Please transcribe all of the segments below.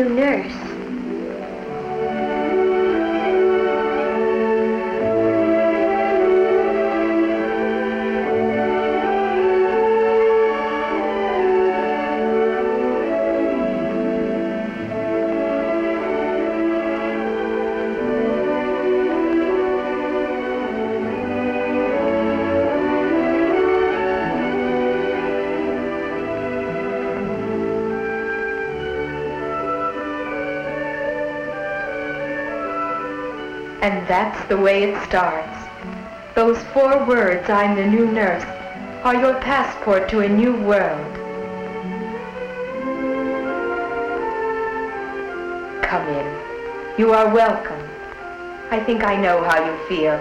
new nurse. And that's the way it starts. Those 4 words, I'm the new nurse, are your passport to a new world. Come in. You are welcome. I think I know how you feel.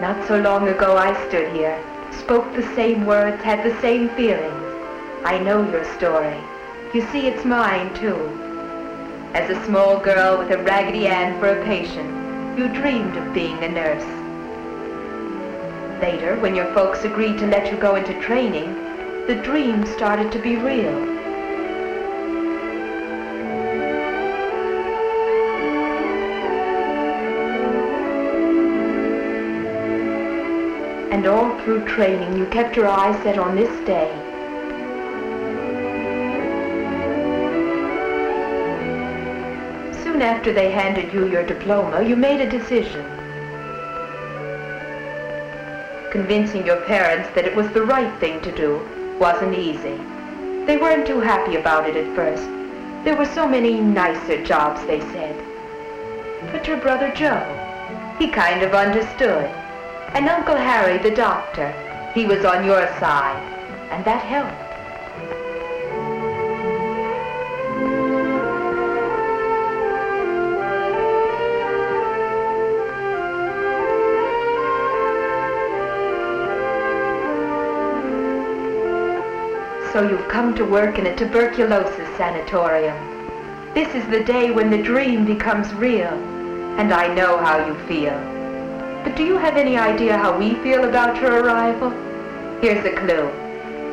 Not so long ago I stood here, spoke the same words, had the same feelings. I know your story. You see, it's mine too. As a small girl with a Raggedy Ann for a patient, you dreamed of being a nurse. Later, when your folks agreed to let you go into training, the dream started to be real. And all through training, you kept your eyes set on this day. Soon after they handed you your diploma, you made a decision. Convincing your parents that it was the right thing to do wasn't easy. They weren't too happy about it at first. There were so many nicer jobs, they said. But your brother Joe, he kind of understood. And Uncle Harry, the doctor, he was on your side, and that helped. So you've come to work in a tuberculosis sanatorium. This is the day when the dream becomes real, and I know how you feel. But do you have any idea how we feel about your arrival? Here's a clue.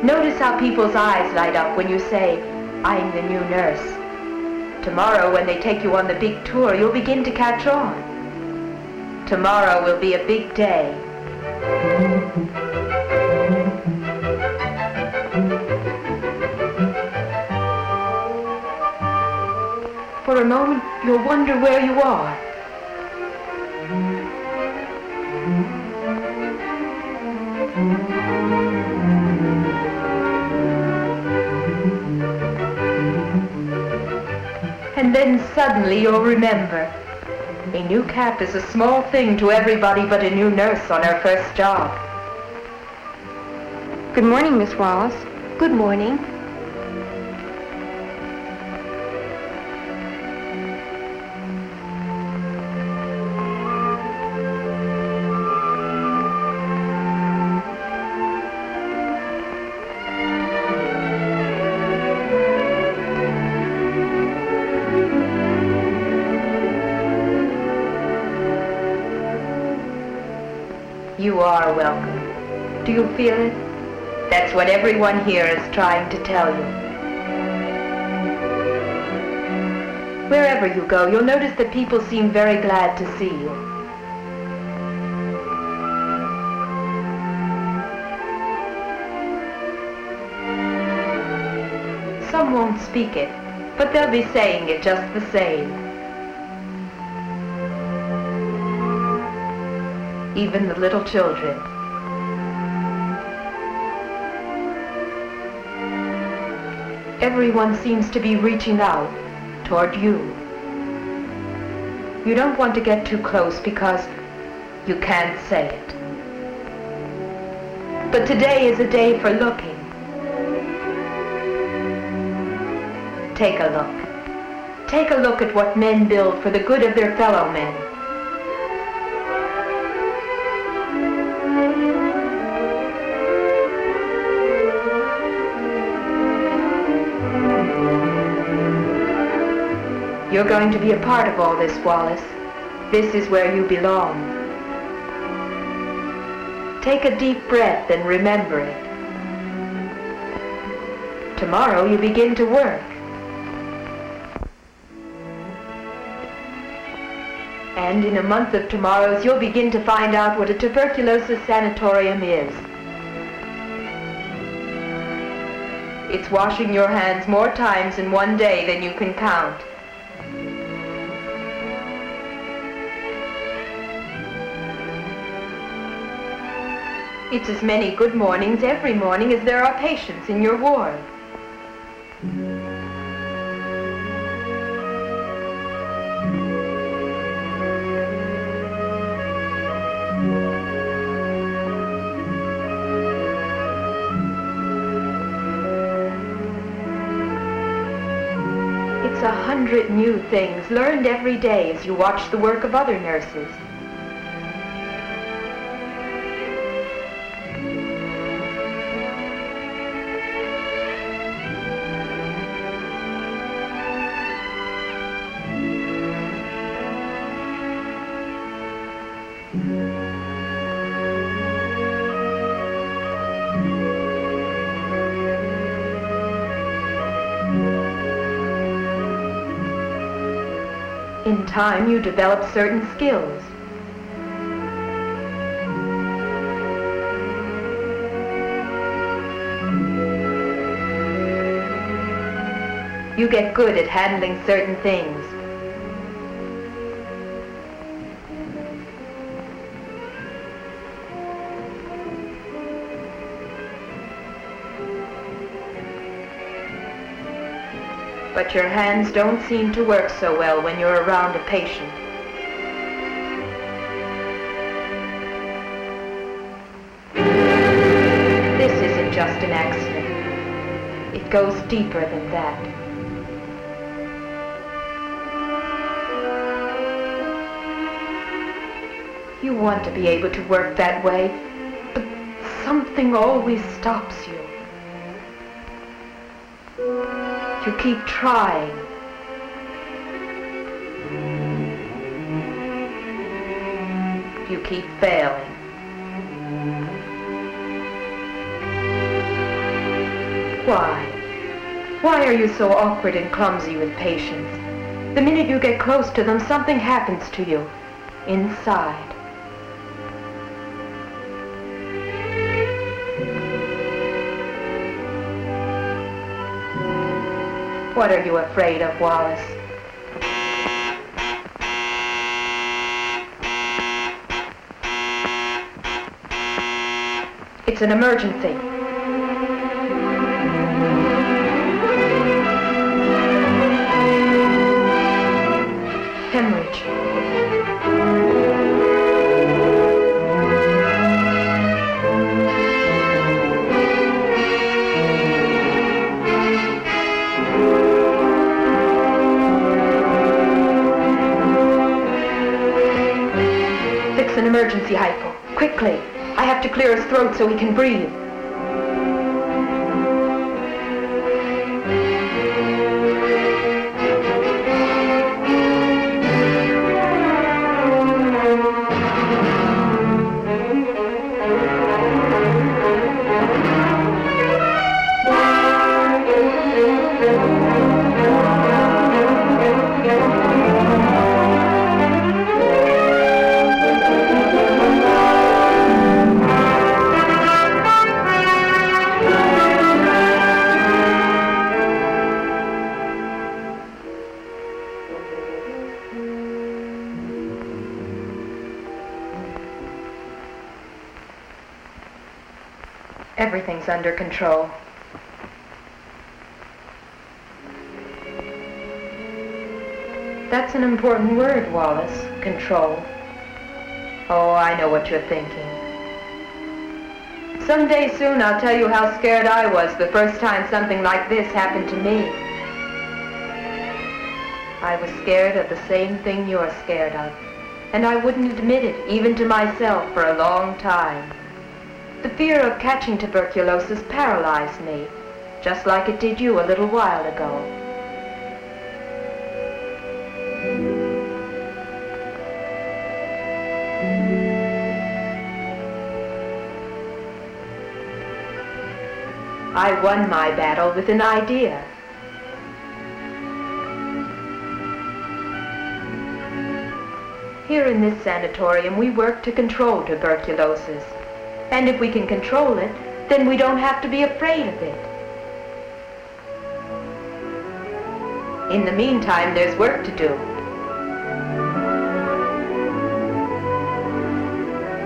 Notice how people's eyes light up when you say, I'm the new nurse. Tomorrow, when they take you on the big tour, you'll begin to catch on. Tomorrow will be a big day. For a moment, you'll wonder where you are. And then suddenly you'll remember. A new cap is a small thing to everybody but a new nurse on her first job. Good morning, Miss Wallace. Good morning. You are welcome. Do you feel it? That's what everyone here is trying to tell you. Wherever you go, you'll notice that people seem very glad to see you. Some won't speak it, but they'll be saying it just the same. Even the little children. Everyone seems to be reaching out toward you. You don't want to get too close because you can't say it. But today is a day for looking. Take a look. Take a look at what men build for the good of their fellow men. You're going to be a part of all this, Wallace. This is where you belong. Take a deep breath and remember it. Tomorrow you begin to work. And in a month of tomorrows, you'll begin to find out what a tuberculosis sanatorium is. It's washing your hands more times in one day than you can count. It's as many good mornings every morning as there are patients in your ward. It's 100 new things learned every day as you watch the work of other nurses. In time, you develop certain skills. You get good at handling certain things. But your hands don't seem to work so well when you're around a patient. This isn't just an accident. It goes deeper than that. You want to be able to work that way, but something always stops you. You keep trying. You keep failing. Why? Why are you so awkward and clumsy with patients? The minute you get close to them, something happens to you inside. What are you afraid of, Wallace? It's an emergency. Hemorrhage. An emergency hypo. Quickly. I have to clear his throat so he can breathe. Everything's under control. That's an important word, Wallace. Control. Oh, I know what you're thinking. Someday soon I'll tell you how scared I was the first time something like this happened to me. I was scared of the same thing you're scared of, and I wouldn't admit it, even to myself, for a long time. The fear of catching tuberculosis paralyzed me, just like it did you a little while ago. I won my battle with an idea. Here in this sanatorium, we work to control tuberculosis. And if we can control it, then we don't have to be afraid of it. In the meantime, there's work to do.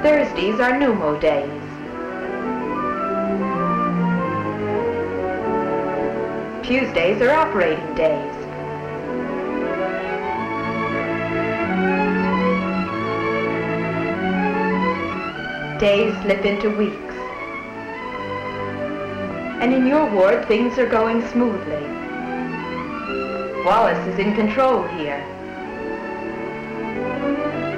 Thursdays are pneumo days. Tuesdays are operating days. Days slip into weeks. And in your ward, things are going smoothly. Wallace is in control here.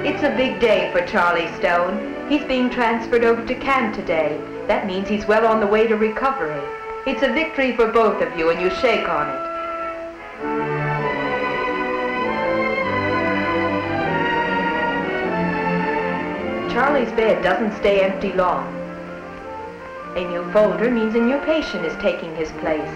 It's a big day for Charlie Stone. He's being transferred over to camp today. That means he's well on the way to recovery. It's a victory for both of you, and you shake on it. Charlie's bed doesn't stay empty long. A new folder means a new patient is taking his place.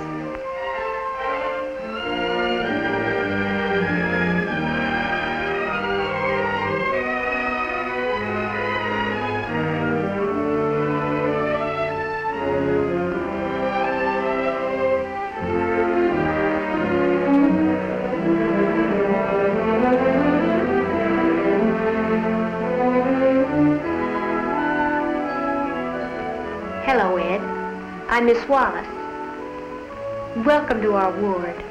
Hello, Ed. I'm Miss Wallace. Welcome to our ward.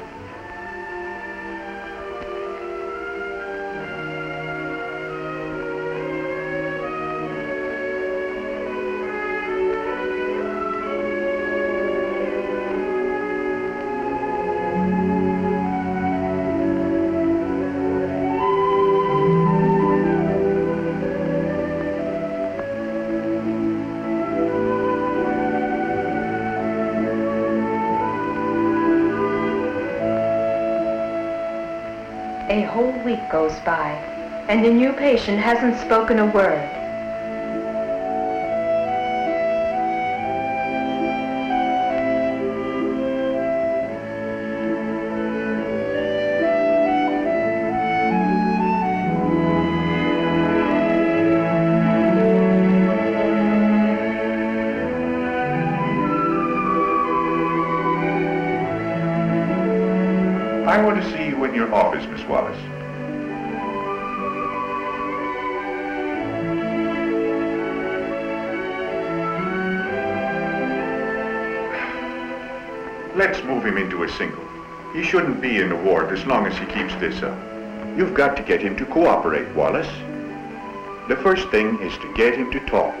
A whole week goes by, and the new patient hasn't spoken a word. I want to see you in your office, Miss Wallace. Let's move him into a single. He shouldn't be in the ward as long as he keeps this up. You've got to get him to cooperate, Wallace. The first thing is to get him to talk.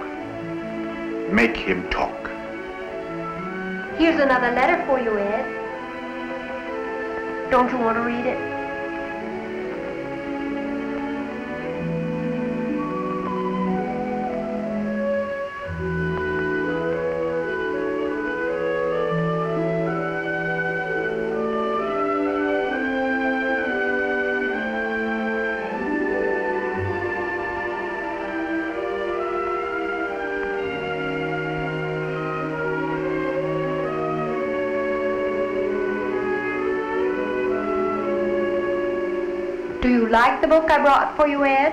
Make him talk. Here's another letter for you, Ed. Don't you want to read it? Do you like the book I brought for you, Ed?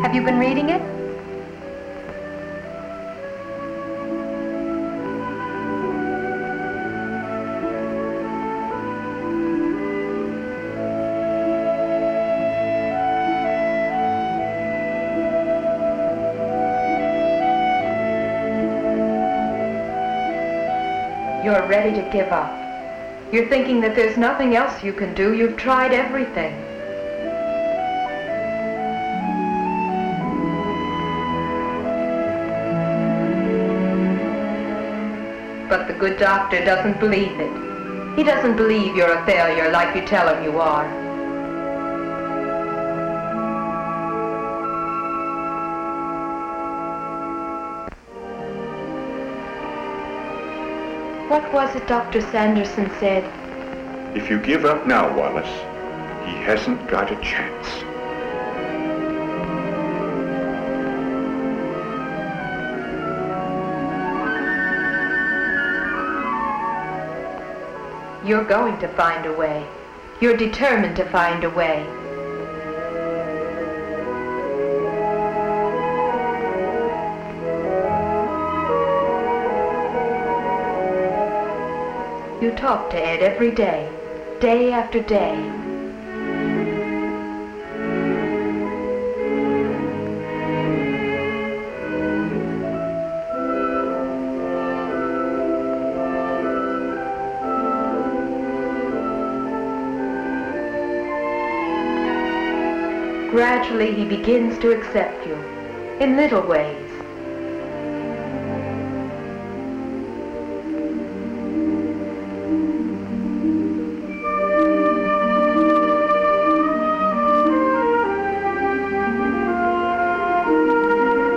Have you been reading it? You're ready to give up. You're thinking that there's nothing else you can do. You've tried everything. But the good doctor doesn't believe it. He doesn't believe you're a failure like you tell him you are. What was it Dr. Sanderson said? If you give up now, Wallace, he hasn't got a chance. You're going to find a way. You're determined to find a way. You talk to Ed every day, day after day. Gradually, he begins to accept you, in little ways.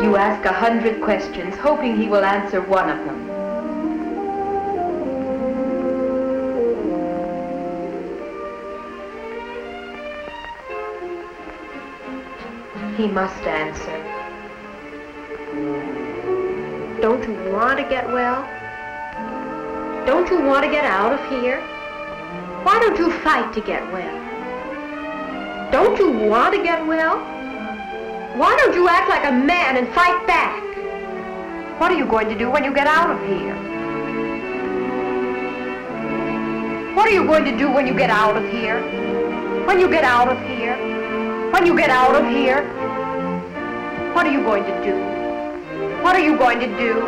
You ask 100 questions, hoping he will answer one of them. He must answer. Don't you want to get well? Don't you want to get out of here? Why don't you fight to get well? Don't you want to get well? Why don't you act like a man and fight back? What are you going to do when you get out of here? What are you going to do when you get out of here? When you get out of here? When you get out of here? What are you going to do? What are you going to do?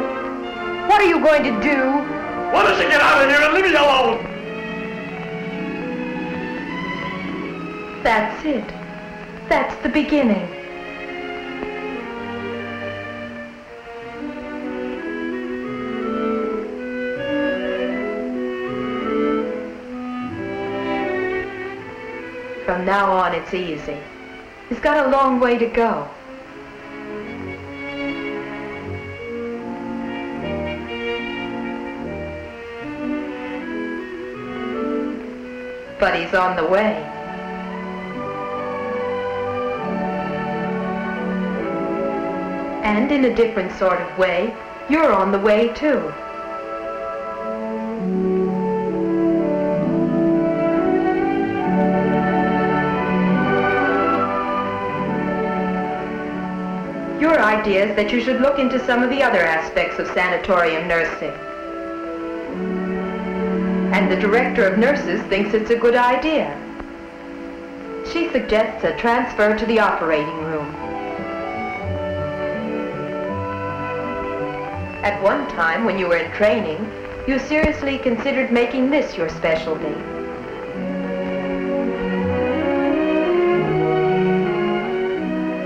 What are you going to do? Why don't you get out of here and leave me alone? That's it. That's the beginning. From now on, it's easy. He's got a long way to go. But he's on the way. And in a different sort of way, you're on the way too. Your idea is that you should look into some of the other aspects of sanatorium nursing. And the director of nurses thinks it's a good idea. She suggests a transfer to the operating room. At one time, when you were in training, you seriously considered making this your specialty.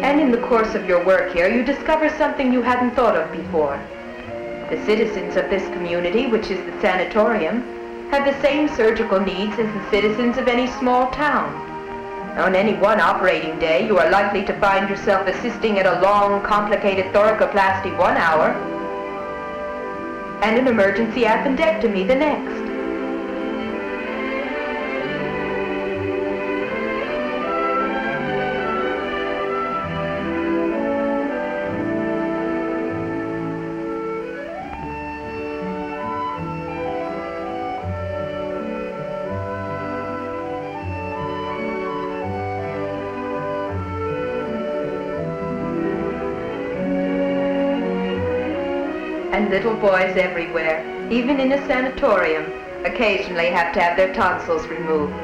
And in the course of your work here, you discover something you hadn't thought of before. The citizens of this community, which is the sanatorium, have the same surgical needs as the citizens of any small town. On any one operating day, you are likely to find yourself assisting at a long, complicated thoracoplasty 1 hour, and an emergency appendectomy the next. And little boys everywhere, even in a sanatorium, occasionally have to have their tonsils removed.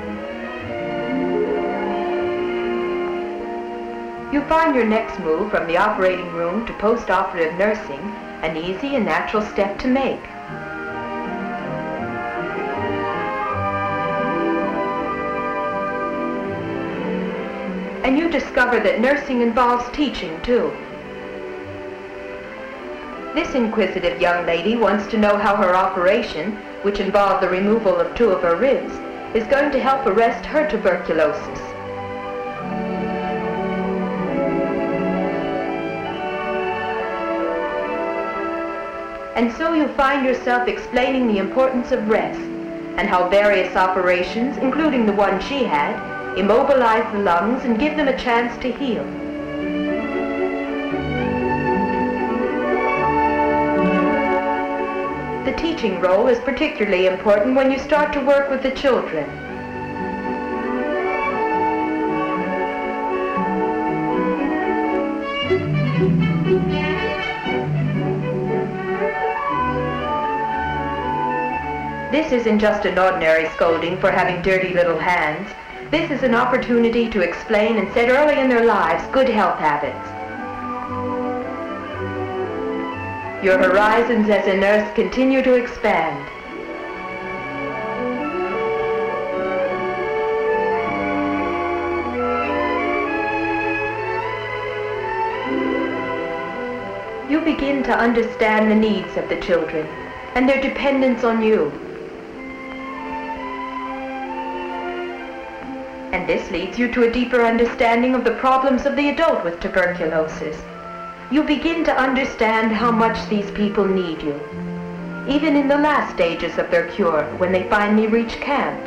You find your next move from the operating room to post-operative nursing an easy and natural step to make. And you discover that nursing involves teaching too. This inquisitive young lady wants to know how her operation, which involved the removal of 2 of her ribs, is going to help arrest her tuberculosis. And so you find yourself explaining the importance of rest and how various operations, including the one she had, immobilize the lungs and give them a chance to heal. The teaching role is particularly important when you start to work with the children. This isn't just an ordinary scolding for having dirty little hands. This is an opportunity to explain and set early in their lives good health habits. Your horizons as a nurse continue to expand. You begin to understand the needs of the children and their dependence on you. And this leads you to a deeper understanding of the problems of the adult with tuberculosis. You begin to understand how much these people need you, even in the last stages of their cure, when they finally reach camp.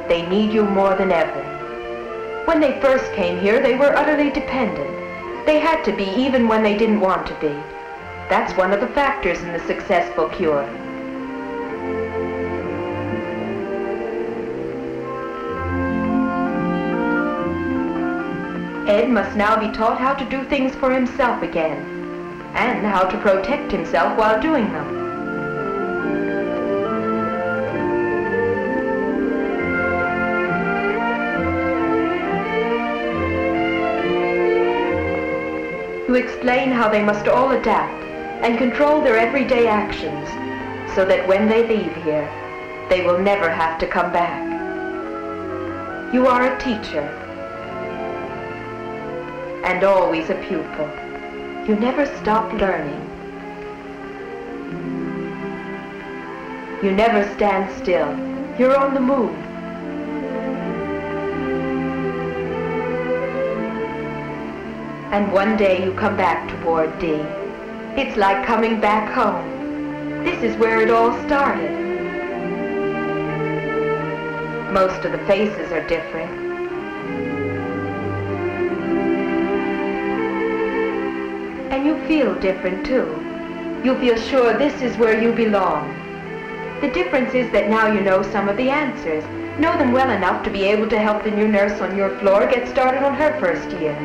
They need you more than ever. When they first came here, they were utterly dependent. They had to be even when they didn't want to be. That's one of the factors in the successful cure. Ed must now be taught how to do things for himself again, and how to protect himself while doing them. You explain how they must all adapt and control their everyday actions, so that when they leave here, they will never have to come back. You are a teacher, and always a pupil. You never stop learning. You never stand still. You're on the move. And one day you come back to Ward D. It's like coming back home. This is where it all started. Most of the faces are different. And you feel different too. You feel sure this is where you belong. The difference is that now you know some of the answers. Know them well enough to be able to help the new nurse on your floor get started on her first year.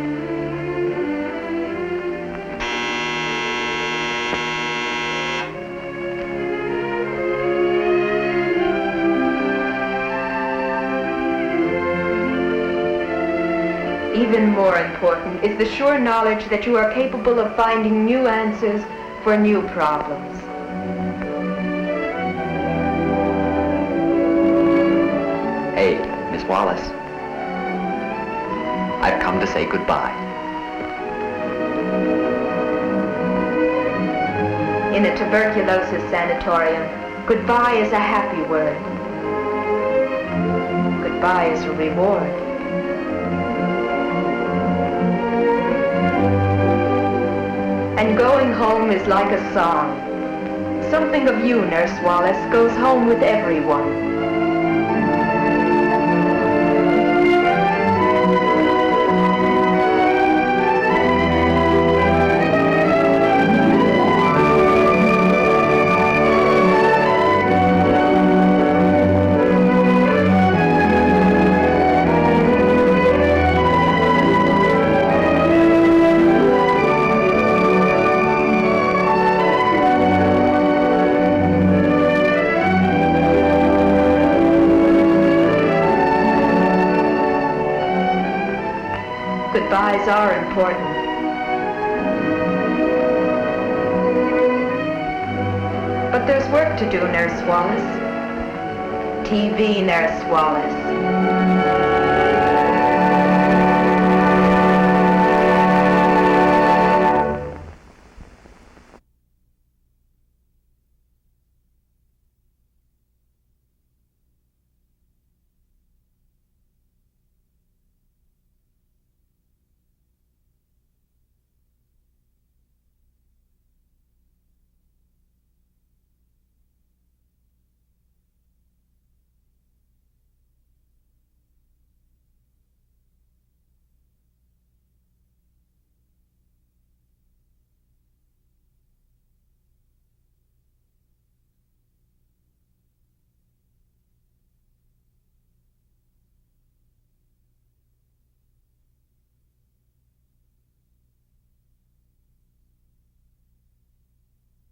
Even more important is the sure knowledge that you are capable of finding new answers for new problems. Hey, Miss Wallace. I've come to say goodbye. In a tuberculosis sanatorium, goodbye is a happy word. Goodbye is a reward. And going home is like a song. Something of you, Nurse Wallace, goes home with everyone. Goodbyes are important. But there's work to do, Nurse Wallace. TV, Nurse Wallace.